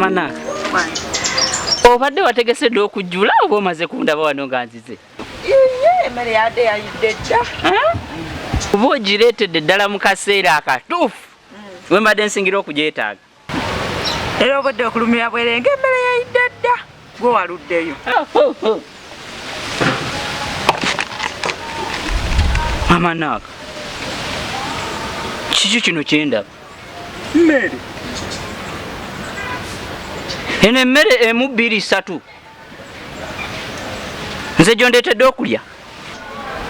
Mama naka. Obadde wategesedde okujjula oba omaze kundaba wano nga nzize? Emmere yadde yayidde dda. Oba ogireetedde ddala mu kaseera akatuufu we mbadde nsingira okugyetaaga. Era obadde okulumira bwerenge emmere yayidde dda gwe waluddeyo. Mama naka. Kiki kino kyendaba? Mmere. Eno emmere emu bbiri ssatu. Nze gyondeetedde okulya.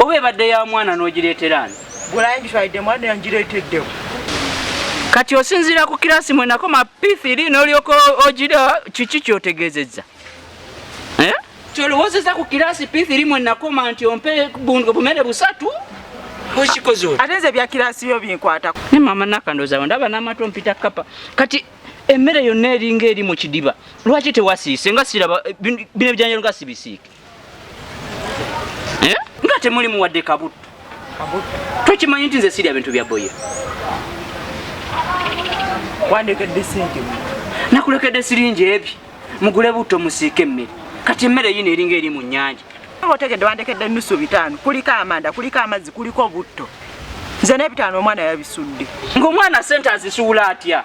Oba ebadde ya mwana n'ogireetera ani? Gwelayingitwalidde mwana yangireeteddewo. Kati osinziira ku kiraasi mwe nakoma P3 n'olyoka ogira kiki ky'otegeezezza? Kyolowoozezza ku kiraasi P3 mwe nakoma nti ompe bumere busatu? Okikoze oti? Ate nze bya kiraasi yo binkwatako. Ne mama nakandooza ndaba n'amatu mpita kapa. Kati emmere yonna eringa eri mu kidiba. Lwaki tewasiise nga siraba bino ebyanjalo nga sibisiike? Nga temuli muwadde kabutto. Tokimanyi nti nze sirya bintu bya boye. Wandekedde sente. Nakulekedde siringi ebyo. Mugule butto musiike emmere. Kati emmere yino eringa eri mu nnyanja. Otegedde wandekedde nnusu 5. Kuliko amanda, kuliko amazzi, kuliko butto. Nze n'ebitaano omwana yabisudde. Ng'omwana sente azisuula atya?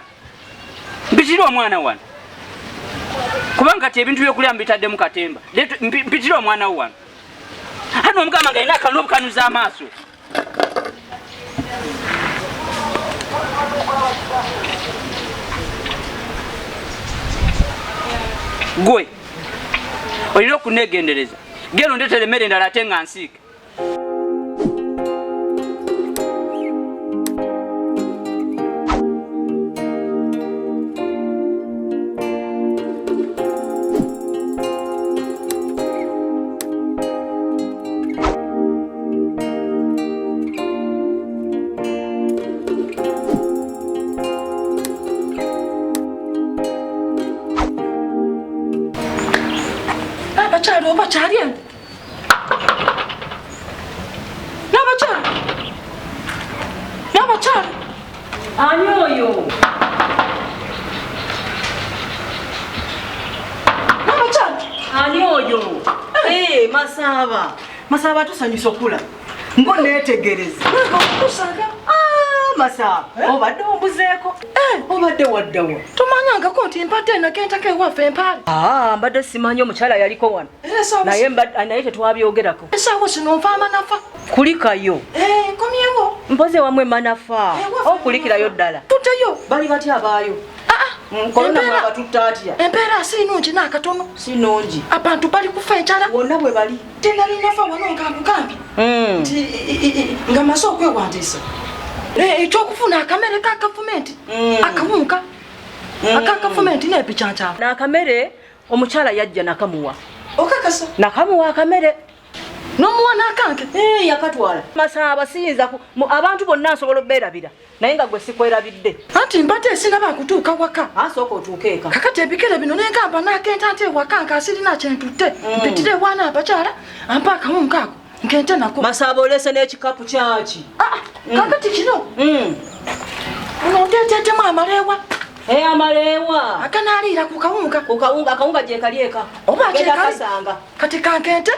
Mpitira omwana wano. Kubanga kati ebintu by'okulya mbitadde mu katemba. Mpitira omwana wano. Hano omugamba nga alina akalina obukanuza amaaso. Gwe olina okunegendereza. Genda ondeetere emmere endala ate nga nsiike. Oba kyalya n'abakyala ani oyo? N'abakyala ani oyo? Masaba tusanyusa okula. Mbona neetegereza. Masaba obadde ombuzeeko. Obadde waddawa. Tomanyangako nti mpate nakentako ewaffe empale. Mbadde simanyi omukyala yaliko wano. Naye tetwabyogerako. Esaawo sino nfa amanafa. Kulikayo. Nkomyewo. Mpoze wamwe manafa. Okulikirayo ddala. Tuteyo. Bali batya abaayo? Kolona mwaba tutta atya. Empeera si nnungi n'akatono. Si nnungi. Abantu bali kufa enjala. Wonna bwe bali. Tinali nafa wano nkambi. Nga maze okwewandiisa. Ekyokufuna akamere ka gavumenti. Akawunka. Aka gavumenti n'epicanca. N'akamere omukyala yajja nakamuwa. Okakasa. Nakamuwa akamere. N'omuwa n'akanke. Yakatwala. Masaba siyinza abantu bonna nsobola obbeerabira. Naye nga gwe sikwerabidde. Anti mpate sinaba kutuuka waka. Asooka otuuke eka. Kakati ebikere bino n'enkamba n'akenta nti ewaka nk'asirina kyentutte. Mpitire wana abakyala ampa akawunka ako. Nkente nako. Masaba olese n'ekikapu kyaki. Kakati kino. Nondeeteetemu amaleewa. Amaleewa. Akanaalira ku kawunga. Akawunga gye kali eka. Oba kyekasanga. Kati kankente.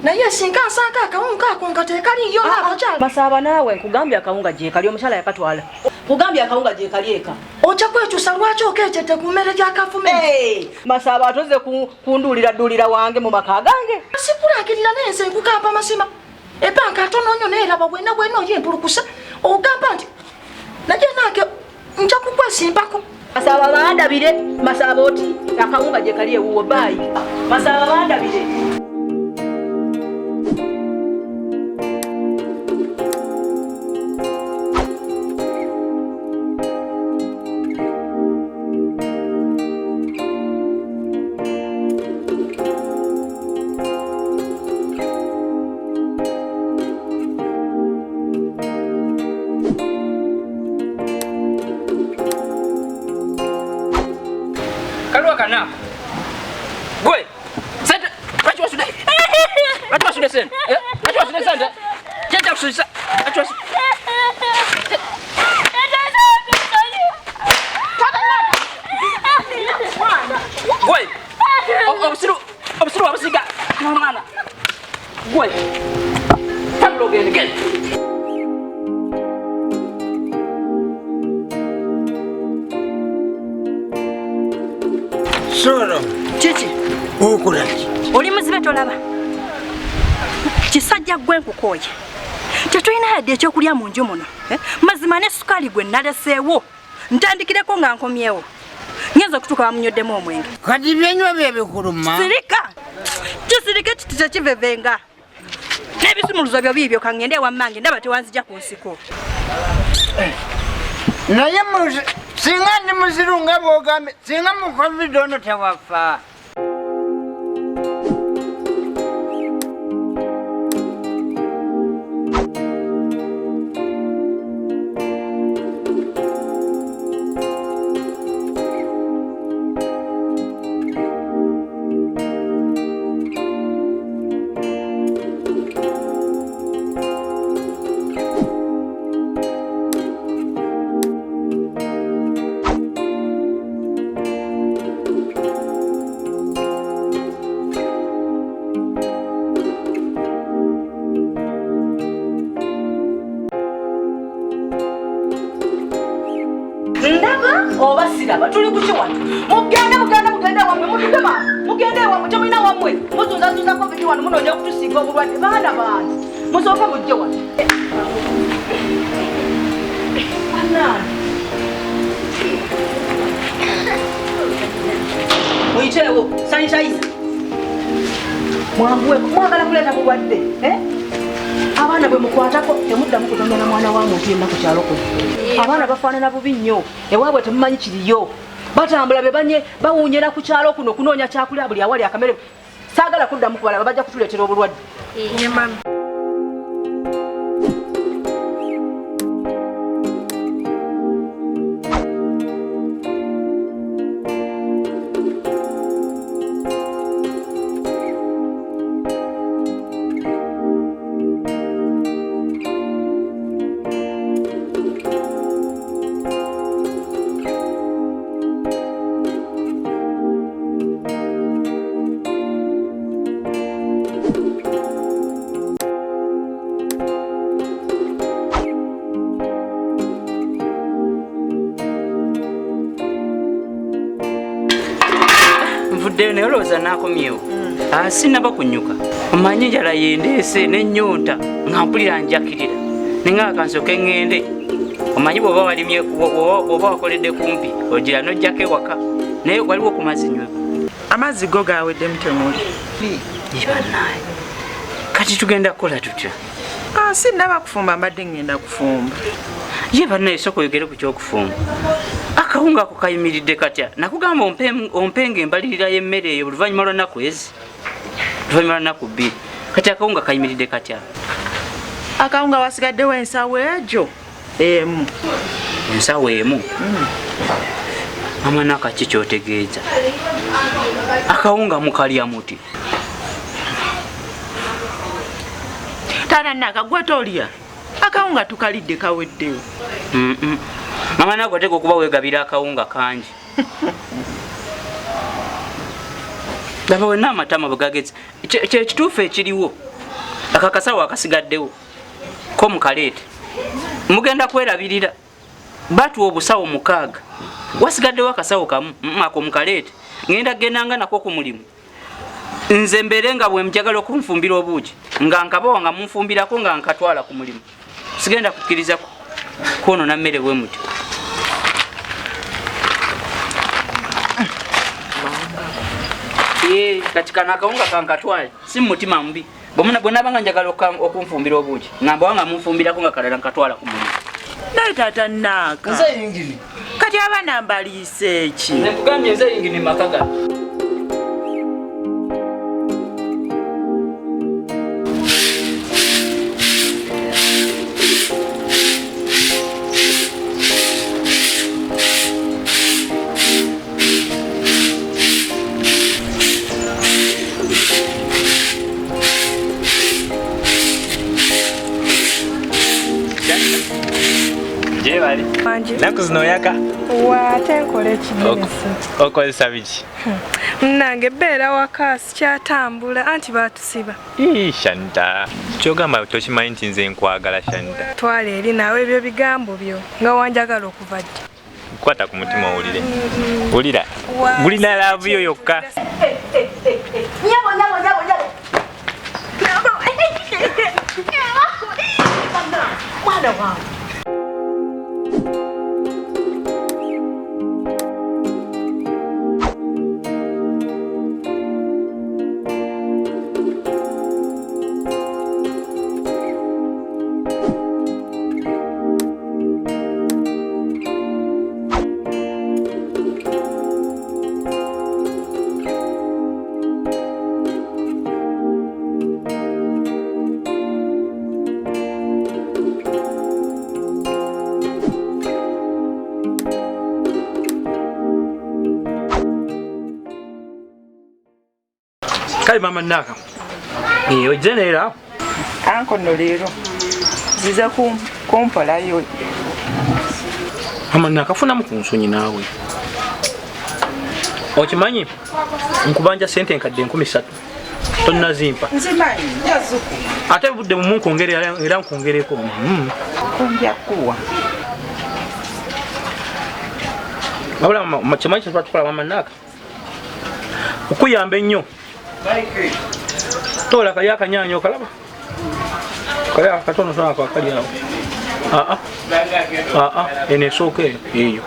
Naye singa nsanga akawunga ako nga tekaliyo n'abakyala. Masaba naawe nkugambye akawunga gye kali omukyala yakatwala. Kugambye akawunga gye kali eka. Ojja kwekyusa lwaki okeekyette ku mmere gya gavumenti. Masaba atoze kunduulira wange mu maka gange. Sikulangirira n'ensi nkugamba mazima. Ebanka atono nnyo neeraba bwena oyempulukuse. Ogamba nti naye nange nja kukwesimbako. Masaba bandabire. Masaba oti akawunga gye kali ewuwo baayi. Masaba bandabire. Kana. Gwe. Sente. Wachi wasude. Wachi wasude sente. Wachi wasude sente. Janja kususa. Wachi wasude. Gwe. Tabula ogende genda. Soro. Kiki? Okulaki. Oli muzibe tolaba. Kisajja gwe nkukooye. Tetulina yadde ekyokulya mu nju muno. Mazima ne sukaali gwe naleseewo. Ntandikireko nga nkomyewo. Ngenza okutuuka bamunyweddemu omwenge. Kati byenywa bye bikuluma. Sirika! Kisirike kiti tekivevenga. N'ebisumuluzo byo biibyo kangende ewa mmange ndaba tewanzija ku nsiko. Naye singa ndi muziru nga bw'ogambye singa mu covid ono tewafa. Oba siraba tuli kuki wano mugende wamwe mutugema mugende wamwe temulina wamwe muzunzazunza covid wano munoonya okutusiiga obulwadde baana bange musooke mujje wano muyiteewo sanitayiza mwanguweko mwagala kuleeta bulwadde abaana bwe mukwatako temuddamu kutonda mwana wa muntu yenna ku kyalo kuno abaana bafaanana bubi nnyo ewaabwe temumanyi kiriyo batambula be banye bawunyera ku kyalo kuno kunoonya kyakulya buli awali akamere saagala kuddamu kubalaba bajja kutuleetera obulwadde Nvuddeyo olowooza naakomyewo. Sinaba kunyuka. Omanyi enjala yendeese n'ennyonta nga mpulira njakirira. Ne ng'aka nsooke ŋŋende. Omanyi bw'oba walimye bw'oba wakoledde kumpi ogira n'ojjako ewaka. Naye waliwo ku mazzi nyweko. Amazzi go gaaweddemu temuli. Bannaaye. Kati tugenda kukola tutya? Sinnaba kufumba mbadde ngenda kufumba. Ye bannaye sooka oyogere ku ky'okufumba. Akawunga ako kayimiridde katya? Nakugamba ompenga embalirira y'emmere eyo oluvannyuma lwa nnaku ezi. Oluvannyuma lwa nnaku bbiri. Kati akawunga kayimiridde katya? Akawunga wasigaddewo ensawo egyo emu. Ensawo emu? Mama kaki ky'otegeeza? Akawunga mukalya muti? Taata Naka gwe tolya. Akawunga tukalidde kaweddewo. Mama nagwe ateka okuba weegabira akawunga kangi. Laba wenna amatama bwe gageze. Kyekituufu ekiriwo. Akakasawo akasigaddewo. Ko mukaleete. Mugenda kwerabirira. Batuwa obusawo 6. Wasigaddewo akasawo kamu. Ako mukaleete. Ngenda gendanga nako ku mulimu. Nze mbeere nga bwe njagala okunfumbira obuugi. Nga nkabawa nga munfumbirako nga nkatwala ku mulimu. Sigenda kukkiriza kwonoona mmere bwe muti. Kati kana akawunga kankatwale si mutima mubi. Bwe nabanga njagala okunfumbira obuugi ngamba wanga munfumbirako nga kalala nkatwala ku mulimu. Naye taata Naka. Nze yingini. Kati abaana mbaliise eki? Nze nkugambye nze yingini makaga. Jebali. Manje. Naku zino yaka. Wate nkole kigenesi. Okozesa biki? Nange beera waka sikyatambula anti baatusiba. Shanta. Kyogamba tokimanyi nti nze nkwagala Shanta. Twala eri naawe ebyo bigambo byo nga wanjagala okuva ddi. Kwata ku mutima owulire. Wulira. Bulina laavu yo yokka. Nyabo. Mwana wangu. Kale mama naka. Ojenera. Anko no leero. Ziza kumpola yo. Mama naka funa mukunsonyi nawe. Okimanyi nkubanja sente nkadde 13. Tonna zimpa. Nzimanyi yazuku. Ate budde mu nkongere era nkongereko. Konja kuwa. Abula mama kimanyi kyatukola mama naka. Okuyamba ennyo. Tola kali akanyanya okalaba. Kali akatono sana kwa kali awo. Ene soke eyo.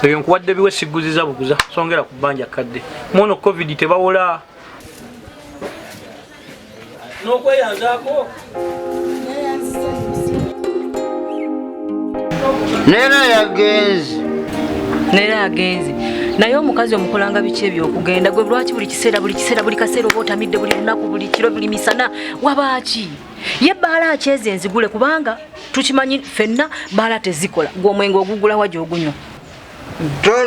Eyo nkuwadde biwe siguziza buguza songera kubanja kadde. Mono covid tebawola. Nokweyanzaako. Nera yagenzi. Naye omukazi omukolanga biki ebyokugenda gwe lwaki buli kiseera buli kaseera oba otamidde buli lunaku buli kiro buli misana wabaaki ye bbaala akyeze enzigule kubanga tukimanyi ffenna bbaala tezikola gwe omwenge ogugula wajo ogunywa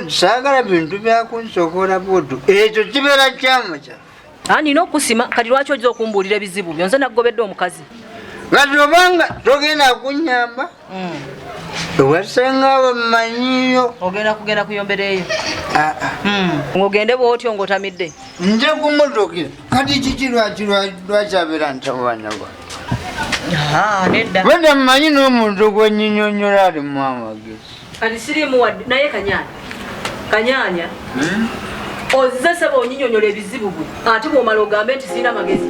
saagala bintu byakunsokola budu ekyo kibeera kyama kya nina okusima kati lwaki ojja okumbuulira ebizibu byo nze naggobedde omukazi kati obanga togenda kunyamba wasenga bamanyiyo ogenda kuyombereeyo ng'ogende bw'otyo ng'otamidde nje kumotokera kati kiki lwakyabeera ntabana bwa nedda wenda mmanyi n'omuntu gwenyinyonyola alimu amagezi kati siriimu wadde naye kanyaanya ozze seba onyinyonyola ebizibu bwe ate bw'omala ogambe nti sirina magezi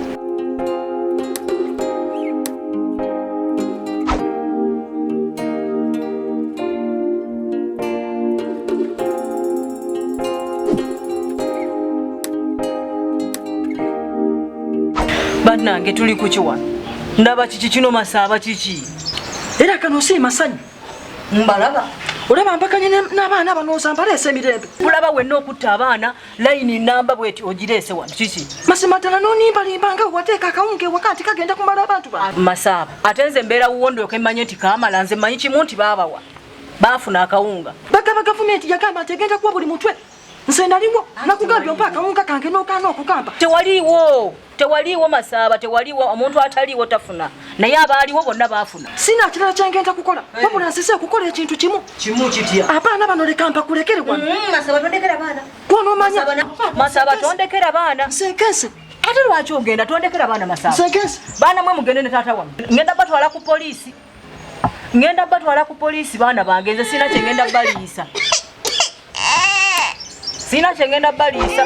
bannange tuli kukiwa ndaba kiki kino masaaba kiki Era kano si masanyu. mbalaba Olaba mpakanye n'abaana banooza mbaleese emirembe. kulaba wenna okutta abaana layini namba bweti ogireese wano kiki Masimatala n'onimbalimba nga wateeka akawunga ewaka nti kagenda kumala abantu ba. masaaba ate nze mbeera wuwondo okemmanye nti kaamala nze mmanyi kimu nti baabawa baafuna akawunga Bagaba gavumenti yagamba nti egenda kuwa buli mutwe. Nze naliwo nakugambye ompa akawunga kange n'okaana okugamba. tewaliiwo masaaba tewaliiwo omuntu ataliiwo tafuna naye abaaliwo bonna baafuna Sina kirala kyengenda kukola. Wabula nsise okukola ekintu kimu. kitya Abaana bano leka mpakulekere wano. masaaba tondekera baana Gwonoomanya. masaaba tondekera baana Nsenkese. ate lwaki ogenda tondekera baana masaaba Nsenkese. baana mwe mugende ne taata wamme ngenda batwala ku poliisi baana bange nze sina kyengenda baliisa